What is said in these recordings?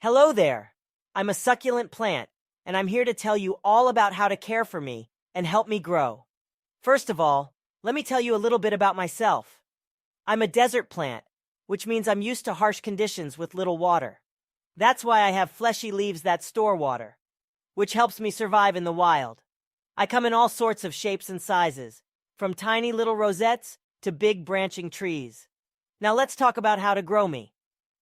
Hello there! I'm a succulent plant, and I'm here to tell you all about how to care for me and help me grow. First of all, let me tell you a little bit about myself. I'm a desert plant, which means I'm used to harsh conditions with little water. That's why I have fleshy leaves that store water, which helps me survive in the wild. I come in all sorts of shapes and sizes, from tiny little rosettes to big branching trees. Now let's talk about how to grow me.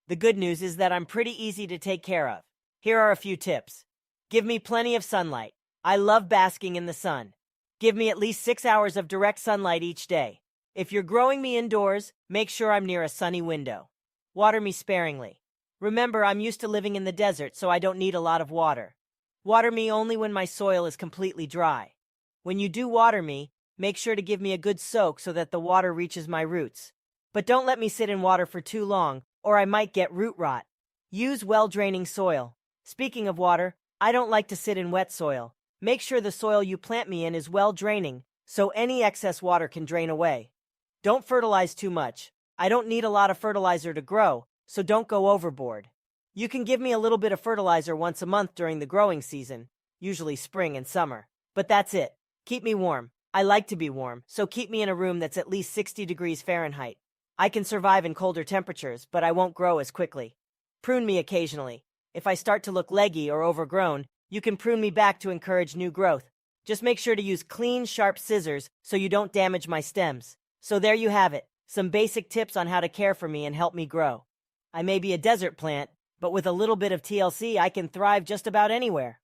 The good news is that I'm pretty easy to take care of. Here are a few tips. Give me plenty of sunlight. I love basking in the sun. Give me at least 6 hours of direct sunlight each day. If you're growing me indoors, make sure I'm near a sunny window. Water me sparingly. Remember, I'm used to living in the desert, so I don't need a lot of water. Water me only when my soil is completely dry. When you do water me, make sure to give me a good soak so that the water reaches my roots. But don't let me sit in water for too long, or I might get root rot. Use well-draining soil. Speaking of water, I don't like to sit in wet soil. Make sure the soil you plant me in is well-draining, so any excess water can drain away. Don't fertilize too much. I don't need a lot of fertilizer to grow, so don't go overboard. You can give me a little bit of fertilizer once a month during the growing season, usually spring and summer. But that's it. Keep me warm. I like to be warm, so keep me in a room that's at least 60 degrees Fahrenheit. I can survive in colder temperatures, but I won't grow as quickly. Prune me occasionally. If I start to look leggy or overgrown, you can prune me back to encourage new growth. Just make sure to use clean, sharp scissors so you don't damage my stems. So there you have it, some basic tips on how to care for me and help me grow. I may be a desert plant, but with a little bit of TLC, I can thrive just about anywhere.